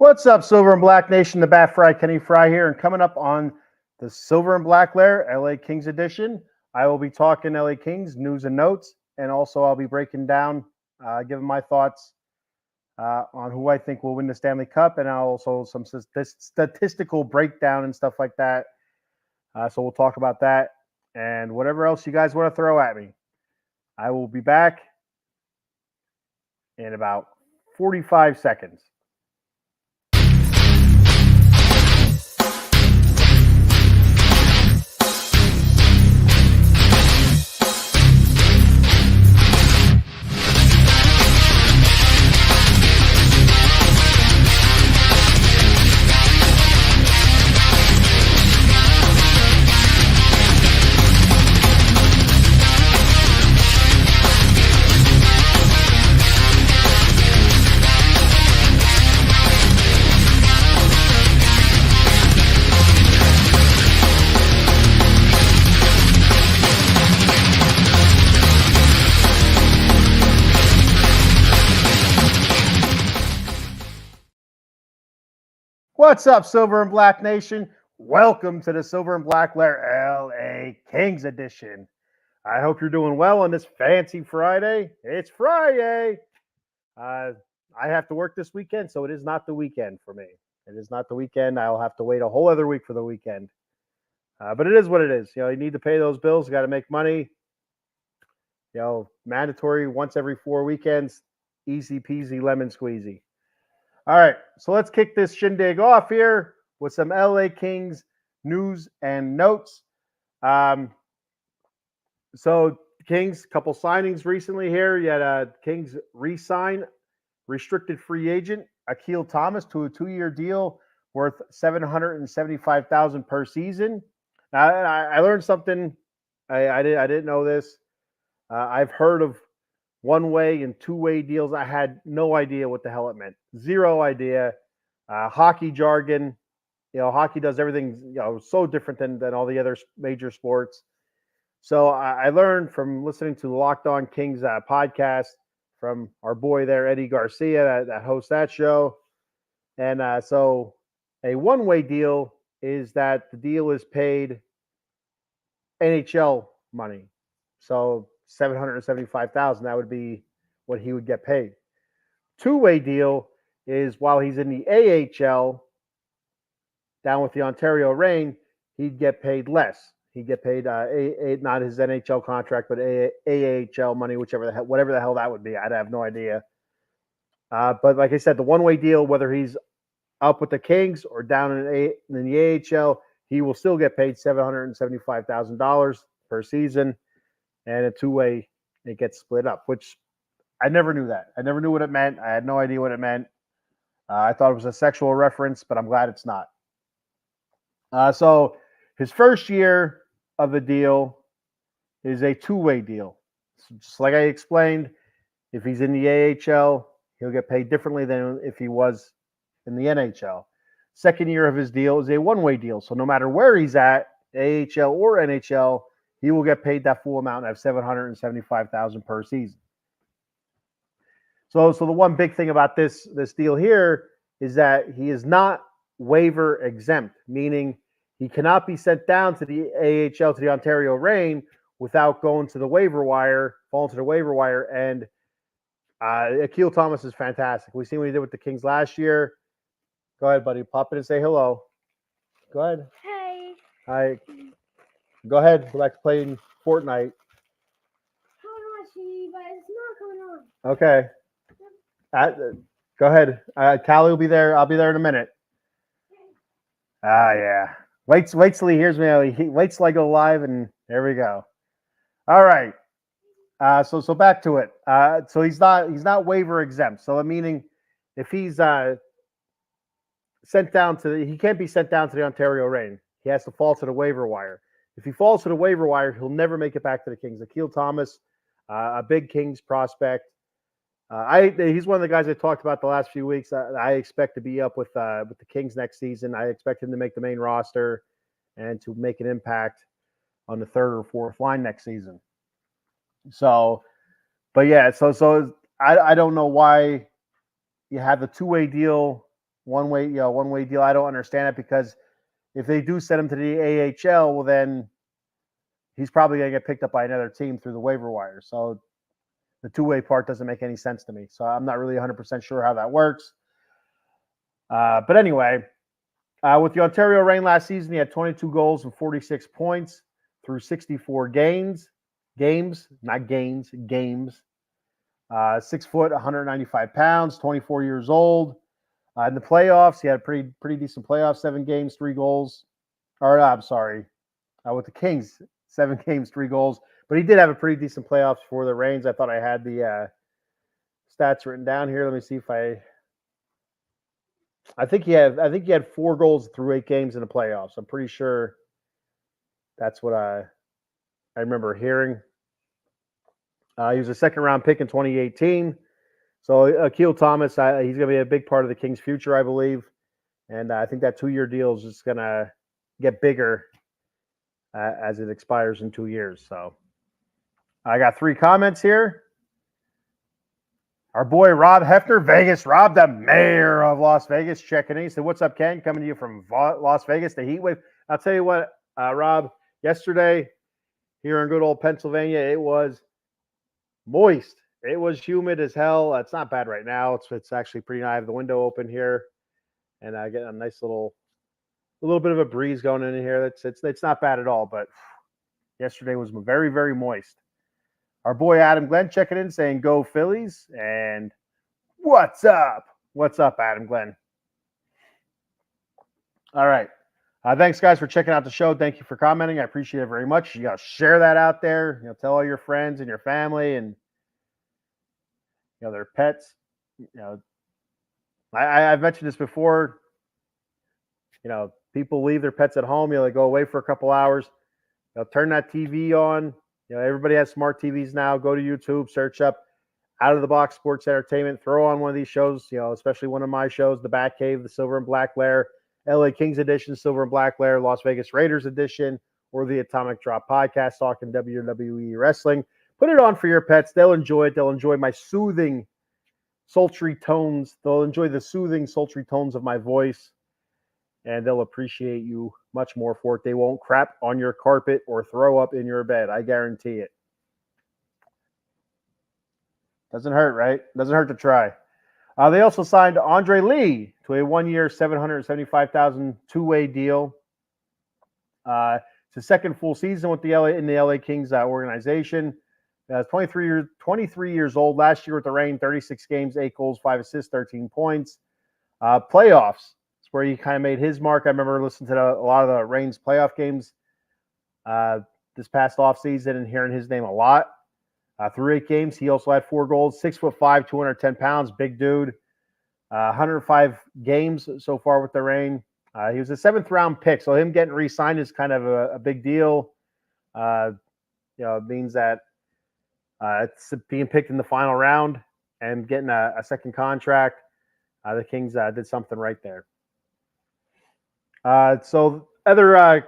What's up, Silver and Black Nation? The Bat Fry, Kenny Fry here, and coming up on the Silver and Black Lair LA Kings edition, I will be talking LA Kings news and notes, and also I'll be breaking down, giving my thoughts on who I think will win the Stanley Cup, and also some statistical breakdown and stuff like that. So we'll talk about that and whatever else you guys want to throw at me. I will be back in about 45 seconds. What's up, Silver and Black Nation? Welcome to the Silver and Black Lair LA Kings edition. I hope you're doing well on this fancy Friday. It's Friday. I have to work this weekend, so it is not the weekend for me. It is not the weekend. I'll have to wait a whole other week for the weekend. But it is what it is. You know, you need to pay those bills. You got to make money. You know, mandatory once every 4 weekends. Easy peasy lemon squeezy. All right, so let's kick this shindig off here with some LA Kings news and notes. So Kings, couple signings recently here. You had Kings re-sign restricted free agent Akil Thomas to a 2-year deal worth $775,000 per season. Now, I learned something. I didn't know this. I've heard of one-way and two-way deals. I had no idea what the hell it meant. Zero idea. Hockey jargon. You know, hockey does everything, so different than all the other major sports. So I learned from listening to the Locked On Kings podcast from our boy there, Eddie Garcia, that hosts that show. And so a one-way deal is that the deal is paid NHL money. So $775,000, that would be what he would get paid. Two-way deal is while he's in the AHL down with the Ontario Reign, he'd get paid less. He'd get paid not his NHL contract, but AHL money, whatever the hell that would be. I'd have no idea. But like I said, the one-way deal, whether he's up with the Kings or down in the AHL, he will still get paid $775,000 per season. And a two-way, it gets split up, which I never knew that. I never knew what it meant. I had no idea what it meant. I thought it was a sexual reference, but I'm glad it's not. So his first year of the deal is a two-way deal. So just like I explained, if he's in the AHL, he'll get paid differently than if he was in the NHL. Second year of his deal is a one-way deal. So no matter where he's at, AHL or NHL, he will get paid that full amount of $775,000 per season. So the one big thing about this deal here is that he is not waiver exempt, meaning he cannot be sent down to the AHL, to the Ontario Reign, without going to the waiver wire, falling to the waiver wire. And Akil Thomas is fantastic. We've seen what he did with the Kings last year. Go ahead, buddy. Pop in and say hello. Go ahead. Hey. Hi. Go ahead. We like to play in Fortnite. How do I see? But it's not coming on. Okay. Go ahead. Callie will be there. I'll be there in a minute. Yeah. Wait till he hears me. Wait till I go live, and there we go. All right. So back to it. So he's not waiver exempt. So meaning if he's sent down he can't be sent down to the Ontario Reign. He has to fall to the waiver wire. If he falls to the waiver wire, he'll never make it back to the Kings. Akil Thomas, a big Kings prospect. He's one of the guys I talked about the last few weeks. I expect to be up with the Kings next season. I expect him to make the main roster and to make an impact on the third or fourth line next season. So, but yeah, so I don't know why you have the two-way deal one-way deal. I don't understand it because if they do send him to the AHL, well then he's probably going to get picked up by another team through the waiver wire. So the two-way part doesn't make any sense to me. So I'm not really 100% sure how that works. But anyway, with the Ontario Reign last season, he had 22 goals and 46 points through 64 games. 6 foot, 195 pounds, 24 years old. In the playoffs, he had a pretty decent playoffs, 7 games, 3 goals. I'm sorry, with the Kings, 7 games, 3 goals. But he did have a pretty decent playoffs for the Reigns. I thought I had the stats written down here. Let me see if I think he had 4 goals through 8 games in the playoffs. I'm pretty sure that's what I remember hearing. He was a second-round pick in 2018. So Akil Thomas, he's going to be a big part of the Kings' future, I believe. And I think that 2-year deal is just going to get bigger as it expires in 2 years. So I got 3 comments here. Our boy Rob Hefner, Vegas. Rob, the mayor of Las Vegas, checking in. He said, "What's up, Ken? Coming to you from Las Vegas, the heat wave." I'll tell you what, Rob, yesterday here in good old Pennsylvania, it was moist. It was humid as hell. It's not bad right now. It's actually pretty nice. I have the window open here, and I get a nice little bit of a breeze going in here. It's not bad at all. But yesterday was very, very moist. Our boy Adam Glenn checking in, saying "Go Phillies!" And what's up? What's up, Adam Glenn? All right. Thanks, guys, for checking out the show. Thank you for commenting. I appreciate it very much. You got to share that out there. Tell all your friends and your family and their pets. I've mentioned this before. People leave their pets at home. They go away for a couple hours. Turn that TV on. Everybody has smart TVs now. Go to YouTube, search up Out of the Box Sports Entertainment. Throw on one of these shows. Especially one of my shows, The Bat Cave, the Silver and Black Lair, LA Kings Edition, Silver and Black Lair, Las Vegas Raiders Edition, or the Atomic Drop Podcast talking WWE wrestling. Put it on for your pets. They'll enjoy it. They'll enjoy my soothing, sultry tones. They'll enjoy the soothing, sultry tones of my voice. And they'll appreciate you much more for it. They won't crap on your carpet or throw up in your bed. I guarantee it. Doesn't hurt, right? Doesn't hurt to try. They also signed Andre Lee to a 1-year, $775,000 two-way deal. It's his second full season with the LA Kings organization. 23 years old. Last year with the Reign, 36 games, 8 goals, 5 assists, 13 points. Playoffs. Where he kind of made his mark. I remember listening to a lot of the Reigns playoff games this past offseason and hearing his name a lot. Through 8 games, he also had 4 goals, 6'5", 210 pounds, big dude. 105 games so far with the Reign. He was a 7th-round pick, so him getting re-signed is kind of a big deal. It means that it's being picked in the final round and getting a second contract. The Kings did something right there. So other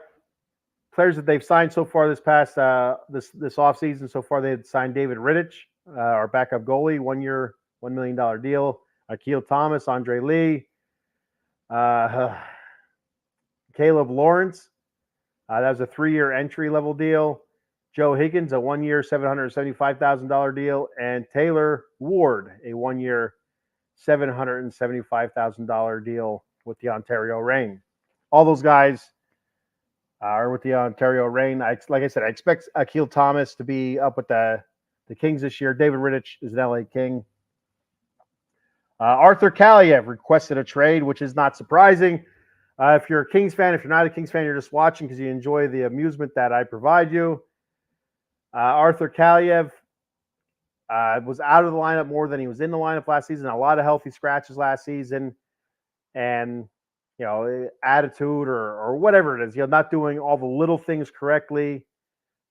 players that they've signed so far this past this offseason, so far they had signed David Rittich, our backup goalie, 1 year, $1 million deal. Akil Thomas, Andre Lee, Caleb Lawrence, that was a 3-year entry level deal. Joe Higgins, a 1-year, $775,000 deal, and Taylor Ward, a 1-year, $775,000 deal with the Ontario Reign. All those guys are with the Ontario Reign. Like I said, I expect Akil Thomas to be up with the Kings this year. David Rittich is an LA King. Arthur Kaliev requested a trade, which is not surprising. If you're a Kings fan, if you're not a Kings fan, you're just watching because you enjoy the amusement that I provide you. Arthur Kaliev was out of the lineup more than he was in the lineup last season. A lot of healthy scratches last season. And attitude or whatever it is, not doing all the little things correctly.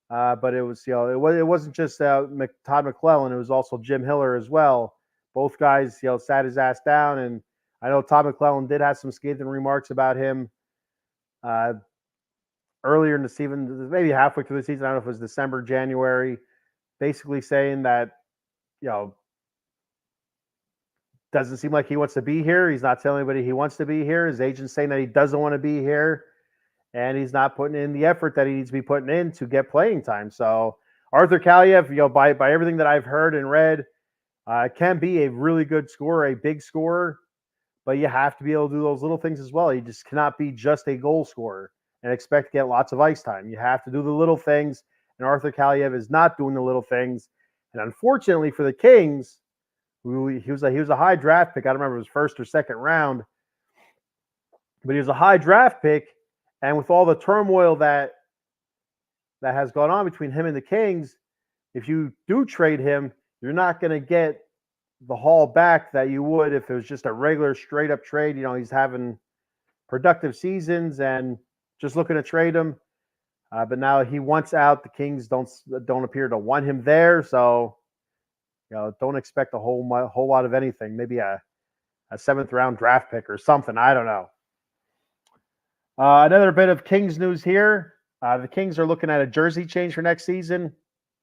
But it was, it wasn't just Todd McClellan. It was also Jim Hiller as well. Both guys, sat his ass down. And I know Todd McClellan did have some scathing remarks about him earlier in the season, maybe halfway through the season. I don't know if it was December, January, basically saying that, doesn't seem like he wants to be here. He's not telling anybody he wants to be here. His agent's saying that he doesn't want to be here, and he's not putting in the effort that he needs to be putting in to get playing time. So Arthur Kaliev, by everything that I've heard and read, can be a really good scorer, a big scorer, but you have to be able to do those little things as well. You just cannot be just a goal scorer and expect to get lots of ice time. You have to do the little things, and Arthur Kaliev is not doing the little things. And unfortunately for the Kings, he was a high draft pick. I don't remember if it was first or second round, but he was a high draft pick. And with all the turmoil that has gone on between him and the Kings, if you do trade him, you're not going to get the haul back that you would if it was just a regular straight up trade. He's having productive seasons and just looking to trade him. But now he wants out. The Kings don't appear to want him there. So, don't expect a whole lot of anything. Maybe a 7th round draft pick or something. I don't know. Another bit of Kings news here. The Kings are looking at a jersey change for next season.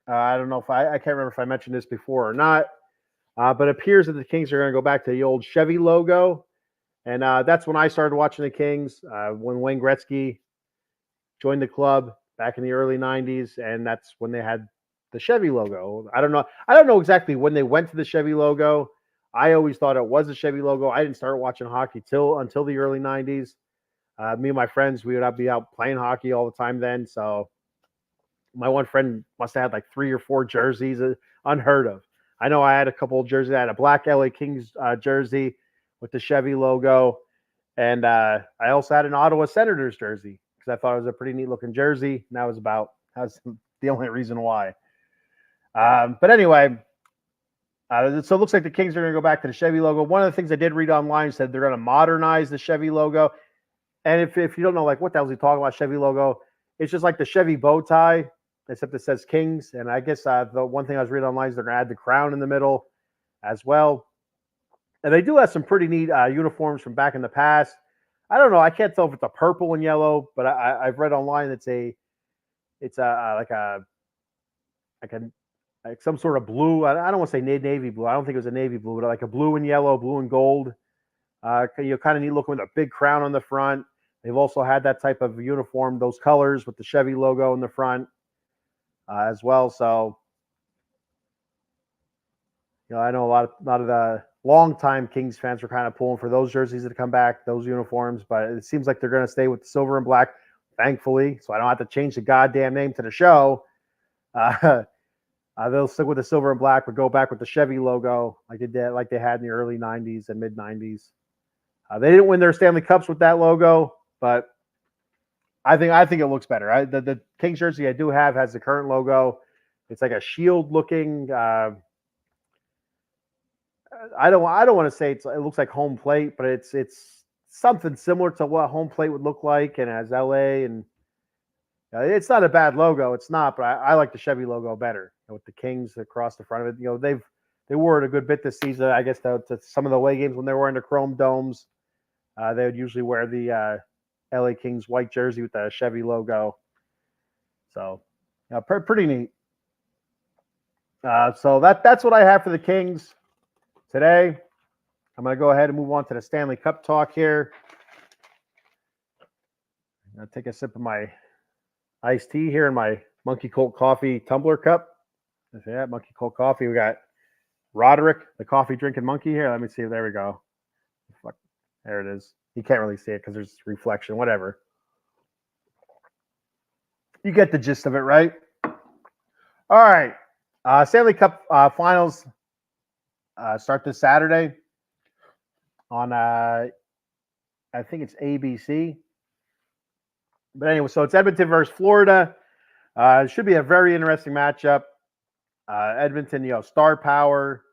I don't know if I can't remember if I mentioned this before or not. But it appears that the Kings are going to go back to the old Chevy logo. And that's when I started watching the Kings, when Wayne Gretzky joined the club back in the early 90s. And that's when they had the Chevy logo. I don't know exactly when they went to the Chevy logo. I always thought it was a Chevy logo. I didn't start watching hockey until the early 90s. Me and my friends, we would be out playing hockey all the time then. So my one friend must have had like 3 or 4 jerseys, unheard of. I know I had a couple of jerseys. I had a black LA Kings jersey with the Chevy logo. And I also had an Ottawa Senators jersey because I thought it was a pretty neat looking jersey. And that was the only reason why. But anyway, so it looks like the Kings are going to go back to the Chevy logo. One of the things I did read online said they're going to modernize the Chevy logo. And if you don't know, like, what the hell is he talking about, Chevy logo? It's just like the Chevy bow tie, except it says Kings. And I guess the one thing I was reading online is they're going to add the crown in the middle as well. And they do have some pretty neat uniforms from back in the past. I don't know. I can't tell if it's a purple and yellow, but I've read online it's like some sort of blue. I don't want to say navy blue. I don't think it was a navy blue, but like a blue and yellow, blue and gold. Kind of neat looking with a big crown on the front. They've also had that type of uniform, those colors with the Chevy logo in the front as well. So, I know a lot of the longtime Kings fans are kind of pulling for those jerseys to come back, those uniforms, but it seems like they're going to stay with the silver and black, thankfully. So I don't have to change the goddamn name to the show. They'll stick with the silver and black, but go back with the Chevy logo like they had in the early 90s and mid 90s. They didn't win their Stanley Cups with that logo, but I think it looks better. The Kings jersey I do have has the current logo. It's like a shield looking. I don't want to say it looks like home plate, but it's something similar to what home plate would look like, and as LA, and it's not a bad logo. It's not, but I like the Chevy logo better with the Kings across the front of it. They wore it a good bit this season. I guess to some of the away games when they were in the chrome domes. They would usually wear the LA Kings white jersey with the Chevy logo. So, pretty neat. So that's what I have for the Kings today. I'm going to go ahead and move on to the Stanley Cup talk here. I'm going to take a sip of my iced tea here in my Monkey Colt Coffee tumbler cup. Yeah, Monkey Colt Coffee. We got Roderick, the coffee drinking monkey here. Let me see. There we go. There it is. You can't really see it because there's reflection, whatever. You get the gist of it, right? All right. Stanley Cup finals start this Saturday on, I think it's ABC. But anyway, so it's Edmonton versus Florida. It should be a very interesting matchup. Edmonton, star power,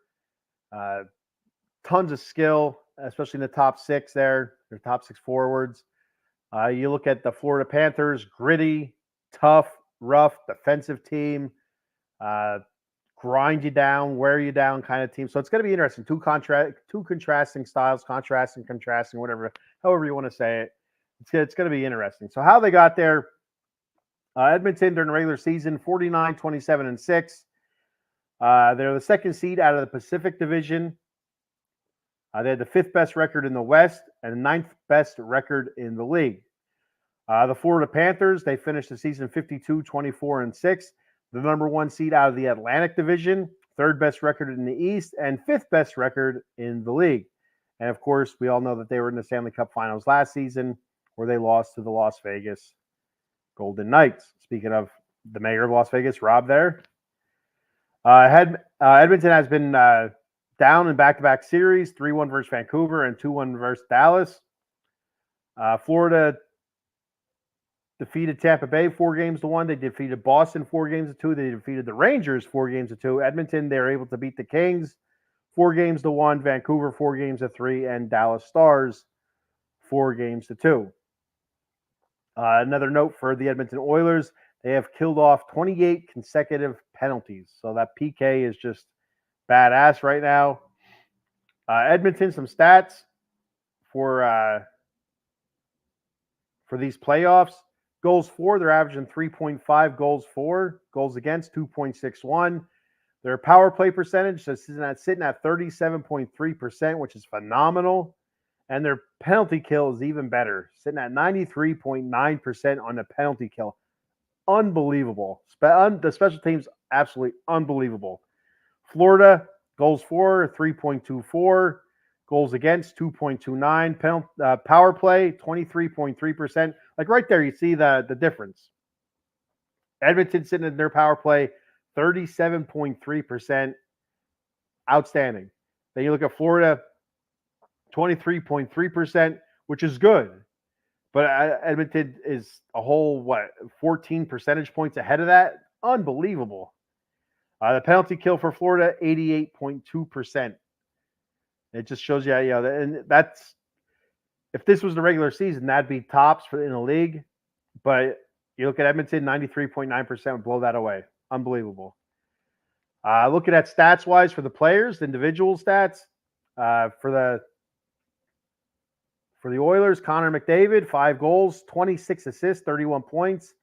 tons of skill, especially in the top 6 there, their top 6 forwards. You look at the Florida Panthers, gritty, tough, rough, defensive team, grind you down, wear you down kind of team. So it's going to be interesting. Two contrasting styles, contrasting, whatever, however you want to say it. It's going to be interesting. So how they got there, Edmonton during the regular season, 49, 27, and 6. They're the second seed out of the Pacific Division. They had the 5th best record in the West and the 9th best record in the league. The Florida Panthers, they finished the season 52, 24, and 6. The number 1 seed out of the Atlantic Division, 3rd best record in the East, and 5th best record in the league. And of course, we all know that they were in the Stanley Cup Finals last season, where they lost to the Las Vegas Golden Knights. Speaking of the mayor of Las Vegas, Rob there. Edmonton has been down in back-to-back series, 3-1 versus Vancouver and 2-1 versus Dallas. Florida defeated Tampa Bay 4-1. They defeated Boston 4-2. They defeated the Rangers 4-2. Edmonton, they were able to beat the Kings 4-1. Vancouver 4-3, and Dallas Stars 4-2. Another note for the Edmonton Oilers, they have killed off 28 consecutive penalties. So that PK is just badass right now. Edmonton, some stats for these playoffs. Goals for, they're averaging 3.5 goals for. Goals against, 2.61. Their power play percentage is sitting at 37.3%, which is phenomenal. And their penalty kill is even better, sitting at 93.9% on the penalty kill. Unbelievable. The special teams, absolutely unbelievable. Florida, goals for, 3.24. Goals against, 2.29. Power play, 23.3%. Like right there, you see the difference. Edmonton sitting in their power play, 37.3%. Outstanding. Then you look at Florida, 23.3%, which is good. But Edmonton is a whole, 14 percentage points ahead of that? Unbelievable. The penalty kill for Florida, 88.2%. It just shows you, and that's, if this was the regular season, that'd be tops in the league. But you look at Edmonton, 93.9% would blow that away. Unbelievable. Looking at stats-wise for the players, the individual stats, for the Oilers, Connor McDavid, 5 goals, 26 assists, 31 points.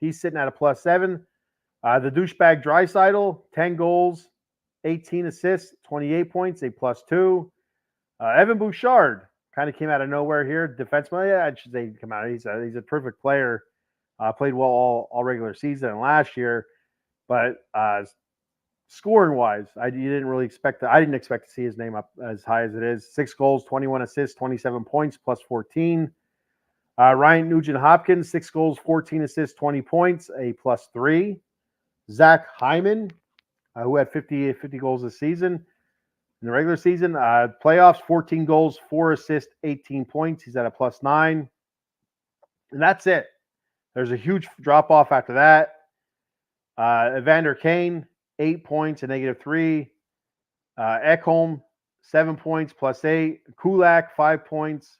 He's sitting at a +7. The douchebag Draisaitl, 10 goals, 18 assists, 28 points, a +2. Evan Bouchard kind of came out of nowhere here. Defenseman, I should say come out. He's a perfect player. Played well all regular season and last year. But scoring wise, I didn't expect to see his name up as high as it is. 6 goals, 21 assists, 27 points, +14. Ryan Nugent-Hopkins, 6 goals, 14 assists, 20 points, a +3. Zach Hyman, who had 50 goals this season. In the regular season, playoffs, 14 goals, 4 assists, 18 points. He's at a +9. And that's it. There's a huge drop-off after that. Evander Kane, 8 points, a -3. Ekholm, 7 points, +8. Kulak, 5 points,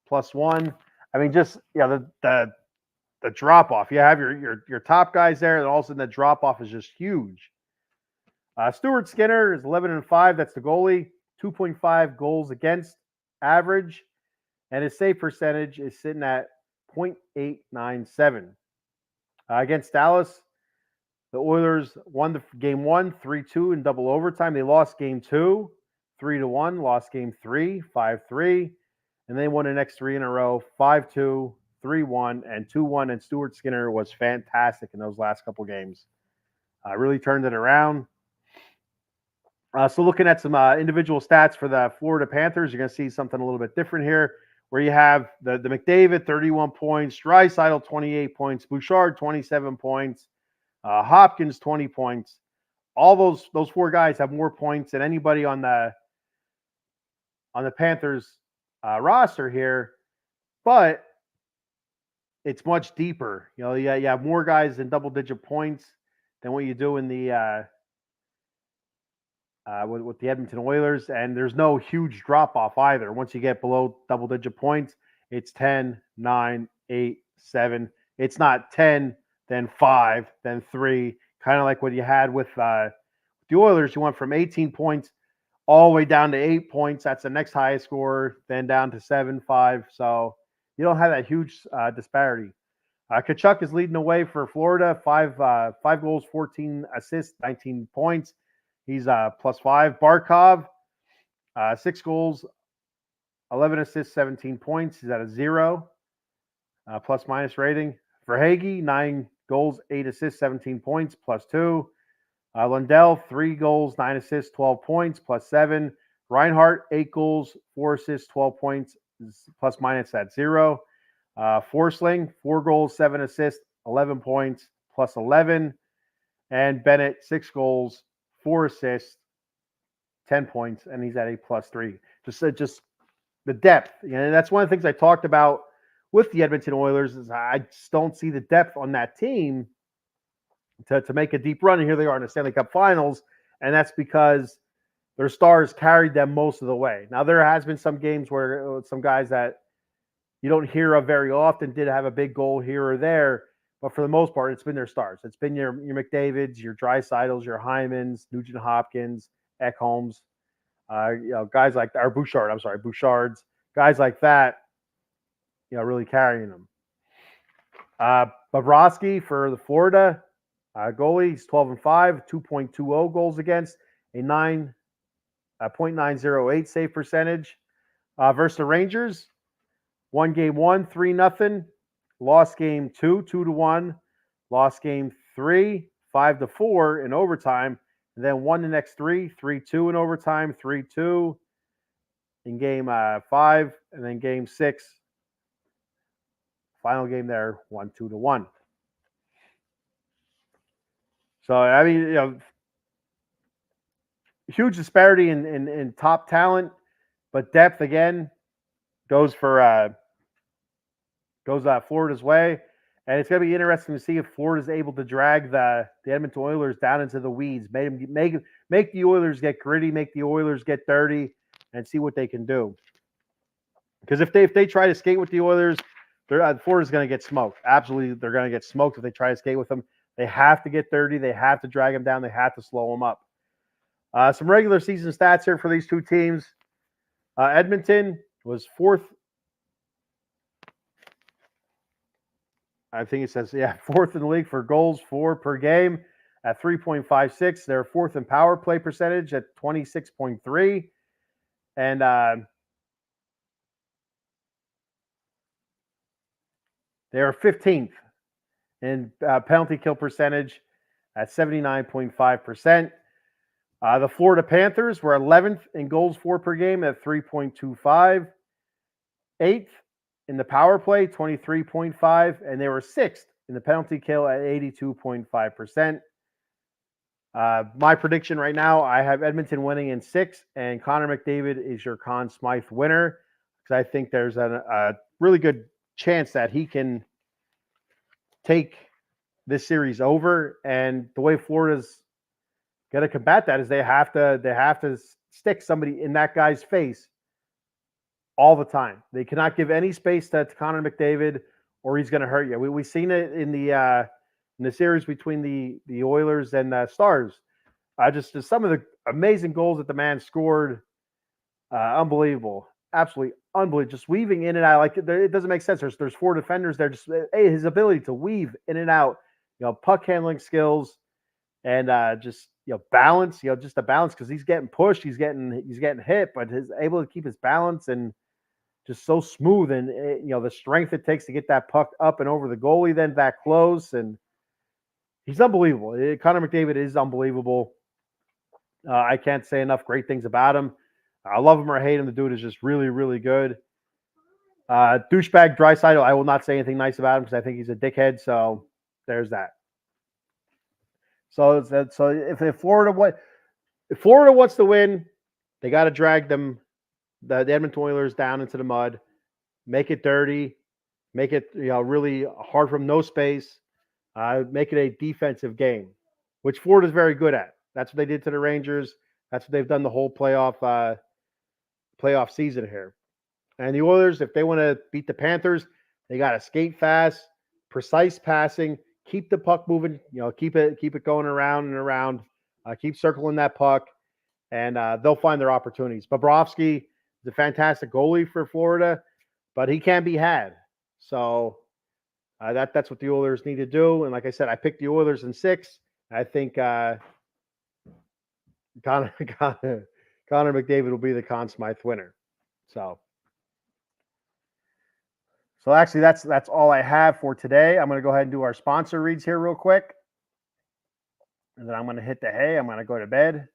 +1. I mean, just the drop-off. You have your top guys there, and all of a sudden the drop-off is just huge. Stuart Skinner is 11-5. That's the goalie. 2.5 goals against average. And his save percentage is sitting at .897. Against Dallas, the Oilers won the game 1, 3-2 in double overtime. They lost game 2, 3-1. Lost game 3, 5-3. And they won the next 3 in a row, 5-2, 3-1, and 2-1. And Stuart Skinner was fantastic in those last couple games. Really turned it around. So looking at some individual stats for the Florida Panthers, you're going to see something a little bit different here, where you have the McDavid, 31 points, Draisaitl, 28 points, Bouchard, 27 points, Hopkins, 20 points. All those 4 guys have more points than anybody on the Panthers roster here, but it's much deeper. You have more guys in double-digit points than what you do in the with the Edmonton Oilers, and there's no huge drop-off either. Once you get below double-digit points, it's 10, 9, 8, 7. It's not 10, then 5, then 3, kind of like what you had with the Oilers. You went from 18 points all the way down to 8 points. That's the next highest score, then down to 7, 5. So you don't have that huge disparity. Tkachuk is leading the way for Florida. 5 goals, 14 assists, 19 points. He's +5. Barkov, 6 goals, 11 assists, 17 points. He's at a 0 plus minus rating. For Hagee, 9 goals, 8 assists, 17 points, plus 2. Lundell, 3 goals, 9 assists, 12 points, plus 7. Reinhardt, 8 goals, 4 assists, 12 points, plus minus at 0. Forsling, 4 goals, 7 assists, 11 points, plus 11. And Bennett, 6 goals, 4 assists, 10 points, and he's at a plus 3. Just the depth. That's one of the things I talked about with the Edmonton Oilers is I just don't see the depth on that team to make a deep run. And here they are in the Stanley Cup Finals, and that's because their stars carried them most of the way. Now, there has been some games where some guys that you don't hear of very often did have a big goal here or there, but for the most part, it's been their stars. It's been your McDavids, your Dreisaitl's, your Hymans, Nugent Hopkins, Ekholms, guys like Bouchard's, guys like that, really carrying them. Bobrovsky for the Florida goalie, he's 12-5, 2.20 goals against, a 0.908 save percentage. Versus the Rangers, won game 1, 3-0. Lost game 2, 2-1. Lost game 3, 5-4 in overtime. And then won the next 3, 3-2 in overtime, 3-2 in game 5, and then game 6. Final game there, 1-2-1. So, I mean, huge disparity in top talent, but depth, again, goes Florida's way. And it's going to be interesting to see if Florida's able to drag the Edmonton Oilers down into the weeds, make the Oilers get gritty, make the Oilers get dirty, and see what they can do. Because if they try to skate with the Oilers, Florida's going to get smoked. Absolutely, they're going to get smoked if they try to skate with them. They have to get dirty. They have to drag them down. They have to slow them up. Some regular season stats here for these two teams. Edmonton was 4th. I think it says, 4th in the league for goals for per game at 3.56. They're 4th in power play percentage at 26.3. And they are 15th in penalty kill percentage at 79.5%. The Florida Panthers were 11th in goals for per game at 3.25. 8th in the power play, 23.5, and they were 6th in the penalty kill at 82.5%. My prediction right now, I have Edmonton winning in 6, and Connor McDavid is your Conn Smythe winner, because I think there's a really good chance that he can take this series over. And the way Florida's going to combat that is they have to stick somebody in that guy's face all the time. They cannot give any space to Connor McDavid, or he's going to hurt you. We've seen it in the series between the Oilers and the Stars. Just some of the amazing goals that the man scored, unbelievable, absolutely unbelievable. Just weaving in and out, like it doesn't make sense. There's 4 defenders there. Just his ability to weave in and out, puck handling skills, and balance, just the balance, because he's getting pushed, he's getting hit, but he's able to keep his balance and just so smooth, and the strength it takes to get that puck up and over the goalie then that close, and he's unbelievable. Connor McDavid is unbelievable. I can't say enough great things about him. I love him or hate him. The dude is just really, really good. Douchebag Draisaitl, I will not say anything nice about him because I think he's a dickhead. So there's that. So if Florida wants to win, they got to drag the Edmonton Oilers down into the mud, make it dirty, make it really hard from no space, make it a defensive game, which Florida's very good at. That's what they did to the Rangers. That's what they've done the whole playoff season here. And the Oilers, if they want to beat the Panthers, they got to skate fast, precise passing, keep the puck moving, keep it going around and around, keep circling that puck, and they'll find their opportunities. Bobrovsky is a fantastic goalie for Florida, but he can be had. So that's what the Oilers need to do. And like I said, I picked the Oilers in 6. I think Connor Connor McDavid will be the Conn Smythe winner. So actually, that's all I have for today. I'm going to go ahead and do our sponsor reads here real quick. And then I'm going to hit the hay. I'm going to go to bed.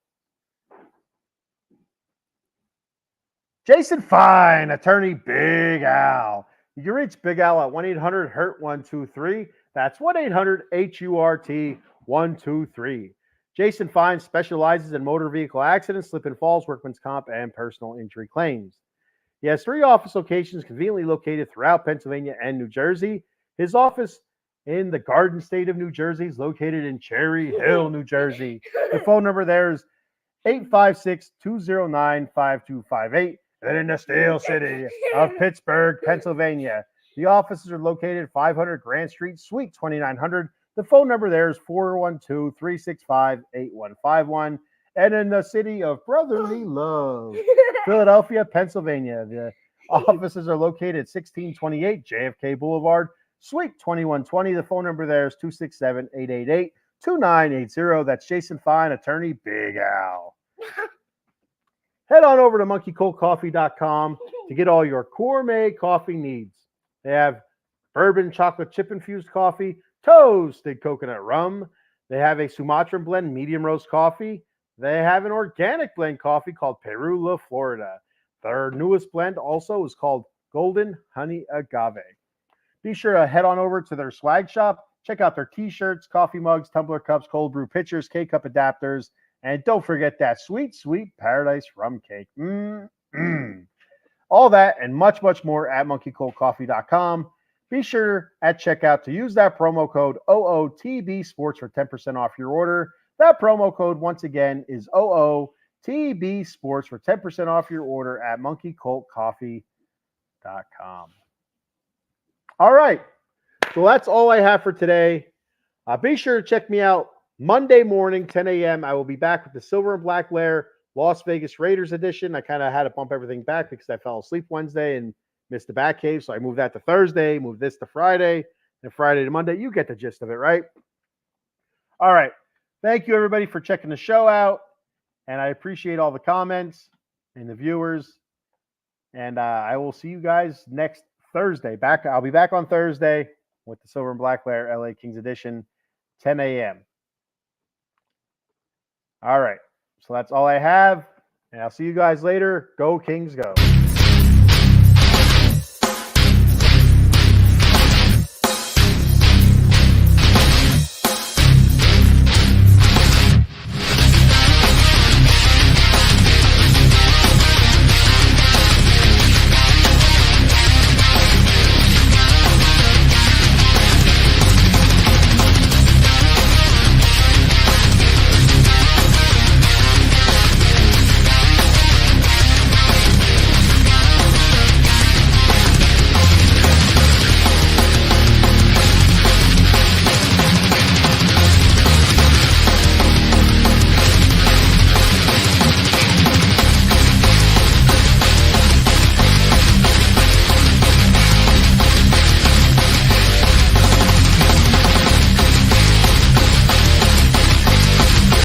Jason Fine, attorney Big Al. You can reach Big Al at 1-800-HURT-123. That's 1-800-HURT-123. Jason Fine specializes in motor vehicle accidents, slip and falls, workman's comp, and personal injury claims. He has 3 office locations conveniently located throughout Pennsylvania and New Jersey. His office in the Garden State of New Jersey is located in Cherry Hill, New Jersey. The phone number there is 856-209-5258. And in the Steel City of Pittsburgh, Pennsylvania, the offices are located 500 Grant Street, Suite 2900. The phone number there is 412-365-8151. And in the city of brotherly love, Philadelphia, Pennsylvania, the offices are located at 1628 JFK Boulevard, Suite 2120. The phone number there is 267-888-2980. That's Jason Fine, attorney Big Al. Head on over to monkeycoldcoffee.com to get all your gourmet coffee needs. They have bourbon chocolate chip infused coffee, toasted coconut rum. They have a Sumatran blend medium roast coffee. They have an organic blend coffee called Peru La Florida. Their newest blend also is called Golden Honey Agave. Be sure to head on over to their swag shop. Check out their t-shirts, coffee mugs, tumbler cups, cold brew pitchers, K-cup adapters, and don't forget that sweet, sweet Paradise rum cake. All that and much, much more at monkeycoldcoffee.com. Be sure at checkout to use that promo code OOTB Sports for 10% off your order. That promo code, once again, is OOTB Sports for 10% off your order at monkeycoldcoffee.com. All right. So that's all I have for today. Be sure to check me out Monday morning, 10 a.m. I will be back with the Silver and Black Lair Las Vegas Raiders edition. I kind of had to bump everything back because I fell asleep Wednesday and missed the back cave. So I moved that to Thursday, moved this to Friday, and Friday to Monday. You get the gist of it, right? All right. Thank you, everybody, for checking the show out. And I appreciate all the comments and the viewers. And I will see you guys next Thursday. I'll be back on Thursday with the Silver and Black Lair LA Kings edition, 10 a.m. All right. So that's all I have. And I'll see you guys later. Go Kings, go.